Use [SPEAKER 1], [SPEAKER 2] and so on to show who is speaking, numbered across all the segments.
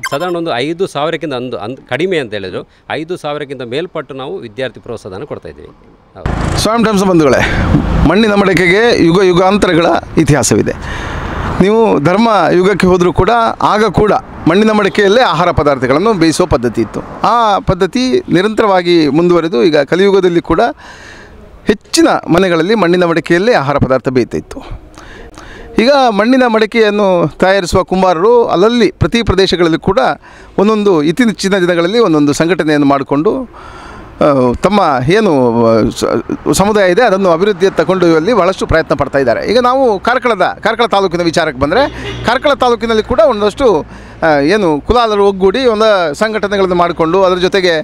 [SPEAKER 1] ಸಾಧಾರಣ ಒಂದು 5,000ಕ್ಕಿಂತ ಕಡಿಮೆ ಅಂತ ಹೇಳಿದ್ರು 5,000ಕ್ಕಿಂತ ಮೇಲ್ಪಟ್ಟು ನಾವು ವಿದ್ಯಾರ್ಥಿ ಪ್ರೋತ್ಸಾಹನ ಕೊಡ್ತಾ ಇದ್ದೀವಿ.
[SPEAKER 2] ಸ್ವಾಮಿ ಟೈಮ್ಸ್ ಬಂಧುಗಳೇ, ಮಣ್ಣಿನ ಮಡಿಕೆಗೆ ಯುಗ ಯುಗಾಂತರಗಳ ಇತಿಹಾಸವಿದೆ. ನೀವು ಧರ್ಮ ಯುಗಕ್ಕೆ ಹೋದರೂ ಕೂಡ ಆಗ ಕೂಡ ಮಣ್ಣಿನ ಮಡಿಕೆಯಲ್ಲೇ ಆಹಾರ ಪದಾರ್ಥಗಳನ್ನು ಬೇಯಿಸುವ ಪದ್ಧತಿ ಇತ್ತು. ಆ ಪದ್ಧತಿ ನಿರಂತರವಾಗಿ ಮುಂದುವರೆದು ಈಗ ಕಲಿಯುಗದಲ್ಲಿ ಕೂಡ ಹೆಚ್ಚಿನ ಮನೆಗಳಲ್ಲಿ ಮಣ್ಣಿನ ಮಡಿಕೆಯಲ್ಲೇ ಆಹಾರ ಪದಾರ್ಥ ಬೇಯ್ತಾ ಇತ್ತು. ಈಗ ಮಣ್ಣಿನ ಮಡಿಕೆಯನ್ನು ತಯಾರಿಸುವ ಕುಂಬಾರರು ಅಲ್ಲಲ್ಲಿ ಪ್ರತಿ ಪ್ರದೇಶಗಳಲ್ಲಿ ಕೂಡ ಒಂದೊಂದು ಇತ್ತೀಚಿನ ದಿನಗಳಲ್ಲಿ ಒಂದೊಂದು ಸಂಘಟನೆಯನ್ನು ಮಾಡಿಕೊಂಡು ತಮ್ಮ ಏನು ಸಮುದಾಯ ಇದೆ ಅದನ್ನು ಅಭಿವೃದ್ಧಿಯತ್ತ ಕೊಂಡೊಯ್ಯುವಲ್ಲಿ ಭಾಳಷ್ಟು ಪ್ರಯತ್ನ ಪಡ್ತಾ ಇದ್ದಾರೆ. ಈಗ ನಾವು ಕಾರ್ಕಳ ತಾಲೂಕಿನ ವಿಚಾರಕ್ಕೆ ಬಂದರೆ, ಕಾರ್ಕಳ ತಾಲೂಕಿನಲ್ಲಿ ಕೂಡ ಒಂದಷ್ಟು ಏನು ಕುಲಾಲರು ಒಗ್ಗೂಡಿ ಒಂದು ಸಂಘಟನೆಗಳನ್ನು ಮಾಡಿಕೊಂಡು ಅದರ ಜೊತೆಗೆ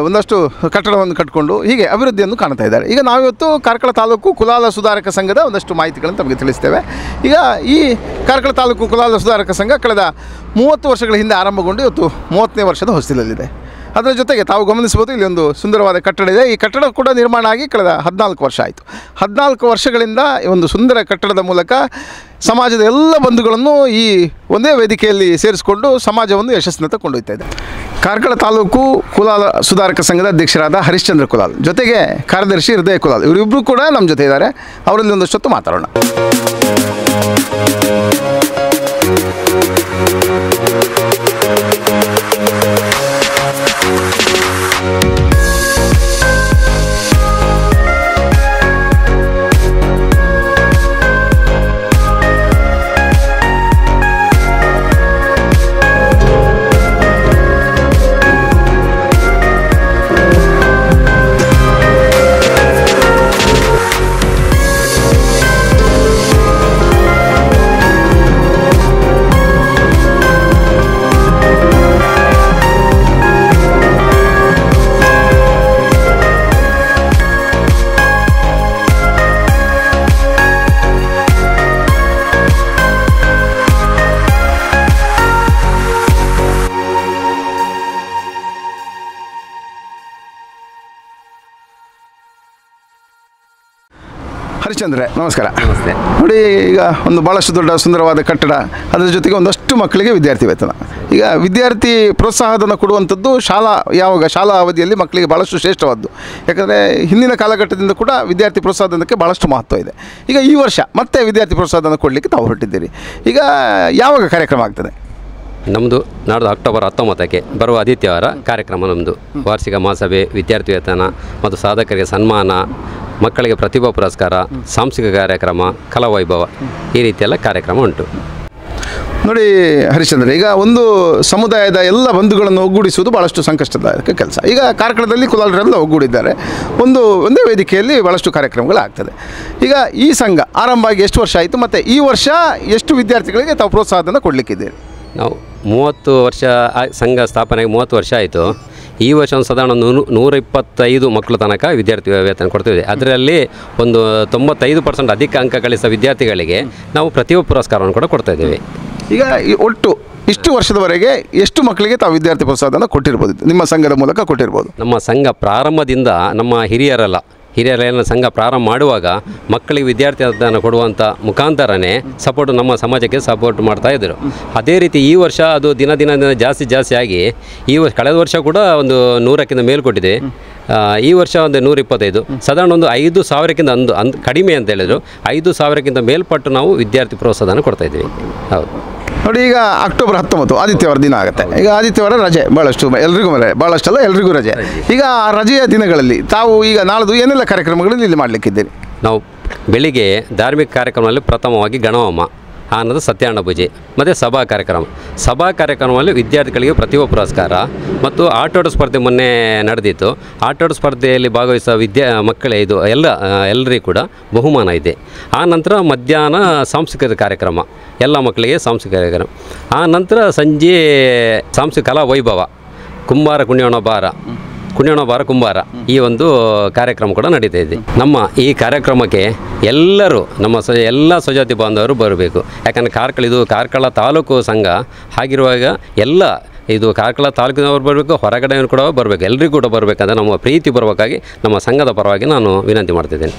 [SPEAKER 2] ಒಂದಷ್ಟು ಕಟ್ಟಡವನ್ನು ಕಟ್ಟಿಕೊಂಡು ಹೀಗೆ ಅಭಿವೃದ್ಧಿಯನ್ನು ಕಾಣ್ತಾ ಇದ್ದಾರೆ. ಈಗ ನಾವಿವತ್ತು ಕಾರ್ಕಳ ತಾಲೂಕು ಕುಲಾಲ ಸುಧಾರಕ ಸಂಘದ ಒಂದಷ್ಟು ಮಾಹಿತಿಗಳನ್ನು ತಮಗೆ ತಿಳಿಸ್ತೇವೆ. ಈಗ ಈ ಕಾರ್ಕಳ ತಾಲೂಕು ಕುಲಾಲ ಸುಧಾರಕ ಸಂಘ ಕಳೆದ 30 ವರ್ಷಗಳ ಹಿಂದೆ ಆರಂಭಗೊಂಡು ಇವತ್ತು 30ನೇ ವರ್ಷದ ಹೊಸ್ತಿಲಲ್ಲಿದೆ. ಅದರ ಜೊತೆಗೆ ತಾವು ಗಮನಿಸ್ಬೋದು, ಇಲ್ಲಿ ಒಂದು ಸುಂದರವಾದ ಕಟ್ಟಡ ಇದೆ. ಈ ಕಟ್ಟಡ ಕೂಡ ನಿರ್ಮಾಣ ಆಗಿ ಕಳೆದ 14 ವರ್ಷ ಆಯಿತು. 14 ವರ್ಷಗಳಿಂದ ಈ ಒಂದು ಸುಂದರ ಕಟ್ಟಡದ ಮೂಲಕ ಸಮಾಜದ ಎಲ್ಲ ಬಂಧುಗಳನ್ನು ಈ ಒಂದೇ ವೇದಿಕೆಯಲ್ಲಿ ಸೇರಿಸಿಕೊಂಡು ಸಮಾಜವನ್ನು ಯಶಸ್ಸಿನತ್ತ ಕೊಂಡೊಯ್ತಾ ಇದೆ. ಕಾರ್ಕಳ ತಾಲೂಕು ಕುಲಾಲ ಸುಧಾರಕ ಸಂಘದ ಅಧ್ಯಕ್ಷರಾದ ಹರಿಶ್ಚಂದ್ರ ಕುಲಾಲ್ ಜೊತೆಗೆ ಕಾರ್ಯದರ್ಶಿ ಹೃದಯ ಕುಲಾಲ್ ಇವರಿಬ್ಬರು ಕೂಡ ನಮ್ಮ ಜೊತೆ ಇದ್ದಾರೆ. ಅವರಲ್ಲಿ ಒಂದಷ್ಟೊತ್ತು ಮಾತಾಡೋಣ. ಹರಿಶ್ಚಂದ್ರ ನಮಸ್ಕಾರ.
[SPEAKER 1] ನಮಸ್ತೆ.
[SPEAKER 2] ನೋಡಿ, ಈಗ ಒಂದು ಭಾಳಷ್ಟು ದೊಡ್ಡ ಸುಂದರವಾದ ಕಟ್ಟಡ, ಅದರ ಜೊತೆಗೆ ಒಂದಷ್ಟು ಮಕ್ಕಳಿಗೆ ವಿದ್ಯಾರ್ಥಿ ವೇತನ. ಈಗ ವಿದ್ಯಾರ್ಥಿ ಪ್ರೋತ್ಸಾಹಧನ ಕೊಡುವಂಥದ್ದು ಶಾಲಾ ಅವಧಿಯಲ್ಲಿ ಮಕ್ಕಳಿಗೆ ಭಾಳಷ್ಟು ಶ್ರೇಷ್ಠವಾದ್ದು. ಯಾಕಂದರೆ ಹಿಂದಿನ ಕಾಲಘಟ್ಟದಿಂದ ಕೂಡ ವಿದ್ಯಾರ್ಥಿ ಪ್ರೋತ್ಸಾಹಧನಕ್ಕೆ ಭಾಳಷ್ಟು ಮಹತ್ವ ಇದೆ. ಈಗ ಈ ವರ್ಷ ಮತ್ತೆ ವಿದ್ಯಾರ್ಥಿ ಪ್ರೋತ್ಸಾಹಧನ ಕೊಡಲಿಕ್ಕೆ ತಾವು ಹೊರಟಿದ್ದೀರಿ. ಈಗ ಯಾವಾಗ ಕಾರ್ಯಕ್ರಮ ಆಗ್ತದೆ?
[SPEAKER 1] ನಮ್ಮದು ನಾಡ್ದು ಅಕ್ಟೋಬರ್ 19ಕ್ಕೆ ಬರುವ ಆದಿತ್ಯವಾರ ಕಾರ್ಯಕ್ರಮ. ನಮ್ಮದು ವಾರ್ಷಿಕ ಮಹಾಸಭೆ, ವಿದ್ಯಾರ್ಥಿ ವೇತನ ಮತ್ತು ಸಾಧಕರಿಗೆ ಸನ್ಮಾನ, ಮಕ್ಕಳಿಗೆ ಪ್ರತಿಭಾ ಪುರಸ್ಕಾರ, ಸಾಂಸ್ಕೃತಿಕ ಕಾರ್ಯಕ್ರಮ, ಕಲಾವೈಭವ, ಈ ರೀತಿಯೆಲ್ಲ ಕಾರ್ಯಕ್ರಮ ಉಂಟು.
[SPEAKER 2] ನೋಡಿ ಹರಿಶ್ಚಂದ್ರ, ಈಗ ಒಂದು ಸಮುದಾಯದ ಎಲ್ಲ ಬಂಧುಗಳನ್ನು ಒಗ್ಗೂಡಿಸುವುದು ಭಾಳಷ್ಟು ಸಂಕಷ್ಟದಾಯಕ ಕೆಲಸ. ಈಗ ಕಾರ್ಕಳದಲ್ಲಿ ಕುಲಾಲರೆಲ್ಲ ಒಗ್ಗೂಡಿದ್ದಾರೆ. ಒಂದೇ ವೇದಿಕೆಯಲ್ಲಿ ಭಾಳಷ್ಟು ಕಾರ್ಯಕ್ರಮಗಳಾಗ್ತದೆ. ಈಗ ಈ ಸಂಘ ಆರಂಭ ಆಗಿ ಎಷ್ಟು ವರ್ಷ ಆಯಿತು, ಮತ್ತು ಈ ವರ್ಷ ಎಷ್ಟು ವಿದ್ಯಾರ್ಥಿಗಳಿಗೆ ತಾವು ಪ್ರೋತ್ಸಾಹನ ಕೊಡಲಿಕ್ಕಿದ್ದೀರಿ?
[SPEAKER 1] ನಾವು 30 ವರ್ಷ ಸಂಘ ಸ್ಥಾಪನೆಗೆ 30 ವರ್ಷ ಆಯಿತು. ಈ ವರ್ಷ ಒಂದು ಸಾಧಾರಣ 125 ಮಕ್ಕಳು ತನಕ ವಿದ್ಯಾರ್ಥಿ ವೇತನ ಕೊಡ್ತೀವಿ. ಅದರಲ್ಲಿ ಒಂದು 95% ಅಧಿಕ ಅಂಕ ಗಳಿಸಿದ ವಿದ್ಯಾರ್ಥಿಗಳಿಗೆ ನಾವು ಪ್ರತಿಭಾ ಪುರಸ್ಕಾರವನ್ನು ಕೂಡ ಕೊಡ್ತಾ ಇದ್ದೀವಿ.
[SPEAKER 2] ಈಗ ಒಟ್ಟು ಇಷ್ಟು ವರ್ಷದವರೆಗೆ ಎಷ್ಟು ಮಕ್ಕಳಿಗೆ ತಾವು ವಿದ್ಯಾರ್ಥಿ ಪ್ರೋತ್ಸಾಹನ ಕೊಟ್ಟಿರ್ಬೋದು, ನಿಮ್ಮ ಸಂಘದ ಮೂಲಕ ಕೊಟ್ಟಿರ್ಬೋದು?
[SPEAKER 1] ನಮ್ಮ ಸಂಘ ಪ್ರಾರಂಭದಿಂದ ನಮ್ಮ ಹಿರಿಯರೆಲ್ಲ ಸಂಘ ಪ್ರಾರಂಭ ಮಾಡುವಾಗ ಮಕ್ಕಳಿಗೆ ವಿದ್ಯಾರ್ಥಿ ಕೊಡುವಂಥ ಮುಖಾಂತರನೇ ನಮ್ಮ ಸಮಾಜಕ್ಕೆ ಸಪೋರ್ಟ್ ಮಾಡ್ತಾಯಿದ್ರು. ಅದೇ ರೀತಿ ಈ ವರ್ಷ ಅದು ದಿನ ಜಾಸ್ತಿ ಆಗಿ ಕಳೆದ ವರ್ಷ ಕೂಡ ಒಂದು 100ಕ್ಕಿಂತ ಮೇಲ್ ಕೊಟ್ಟಿದೆ. ಈ ವರ್ಷ ಒಂದು 125, ಸಾಧಾರಣ ಒಂದು 5,000ಕ್ಕಿಂತ ಕಡಿಮೆ ಅಂತ ಹೇಳಿದ್ರು 5,000ಕ್ಕಿಂತ ಮೇಲ್ಪಟ್ಟು ನಾವು ವಿದ್ಯಾರ್ಥಿ ಪ್ರೋತ್ಸಾಹನ ಕೊಡ್ತಾ ಇದ್ದೀವಿ. ಹೌದು.
[SPEAKER 2] ನೋಡಿ, ಈಗ ಅಕ್ಟೋಬರ್ 19 ಆದಿತ್ಯವಾರ ದಿನ ಆಗುತ್ತೆ. ಈಗ ಆದಿತ್ಯವಾರ ರಜೆ ಎಲ್ರಿಗೂ ರಜೆ. ಈಗ ಆ ರಜೆಯ ದಿನಗಳಲ್ಲಿ ತಾವು ಈಗ ನಾಳ್ದು ಏನೆಲ್ಲ ಕಾರ್ಯಕ್ರಮಗಳಲ್ಲಿ ಇಲ್ಲಿ ಮಾಡಲಿಕ್ಕಿದ್ದೀರಿ?
[SPEAKER 1] ನಾವು ಬೆಳಿಗ್ಗೆ ಧಾರ್ಮಿಕ ಕಾರ್ಯಕ್ರಮದಲ್ಲಿ ಪ್ರಥಮವಾಗಿ ಗಣಹೋಮ, ಆನಂತರ ಸತ್ಯನಾರಾಯಣ ಪೂಜೆ ಮತ್ತು ಸಭಾ ಕಾರ್ಯಕ್ರಮದಲ್ಲಿ ವಿದ್ಯಾರ್ಥಿಗಳಿಗೆ ಪ್ರತಿಭಾ ಪುರಸ್ಕಾರ ಮತ್ತು ಆಟೋಟ ಸ್ಪರ್ಧೆ ಮೊನ್ನೆ ನಡೆದಿತ್ತು. ಆಟೋಟ ಸ್ಪರ್ಧೆಯಲ್ಲಿ ಭಾಗವಹಿಸುವ ಮಕ್ಕಳೇ ಇದು ಎಲ್ಲರಿಗೂ ಕೂಡ ಬಹುಮಾನ ಇದೆ. ಆ ನಂತರ ಮಧ್ಯಾಹ್ನ ಸಾಂಸ್ಕೃತಿಕ ಕಾರ್ಯಕ್ರಮ, ಎಲ್ಲ ಮಕ್ಕಳಿಗೆ ಸಾಂಸ್ಕೃತಿಕ ಕಾರ್ಯಕ್ರಮ. ಆ ನಂತರ ಸಂಜೆ ಸಾಂಸ್ಕೃತಿಕ ಕಲಾ ವೈಭವ, ಕುಂಬಾರ ಈ ಒಂದು ಕಾರ್ಯಕ್ರಮ ಕೂಡ ನಡೀತಾ ಇದೆ. ನಮ್ಮ ಈ ಕಾರ್ಯಕ್ರಮಕ್ಕೆ ಎಲ್ಲರೂ ಎಲ್ಲ ಸ್ವಜಾತಿ ಬಾಂಧವರು ಬರಬೇಕು. ಯಾಕಂದರೆ ಇದು ಕಾರ್ಕಳ ತಾಲೂಕು ಸಂಘ ಆಗಿರುವಾಗ ಇದು ಕಾರ್ಕಳ ತಾಲೂಕಿನವರು ಬರಬೇಕು, ಹೊರಗಡೆಯವರು ಕೂಡ ಬರಬೇಕು, ಎಲ್ಲರಿಗೂ ಕೂಡ ಬರಬೇಕಂದ್ರೆ ನಮ್ಮ ಪ್ರೀತಿ ಬರಬೇಕಾಗಿ ನಮ್ಮ ಸಂಘದ ಪರವಾಗಿ ನಾನು ವಿನಂತಿ ಮಾಡ್ತಿದ್ದೇನೆ.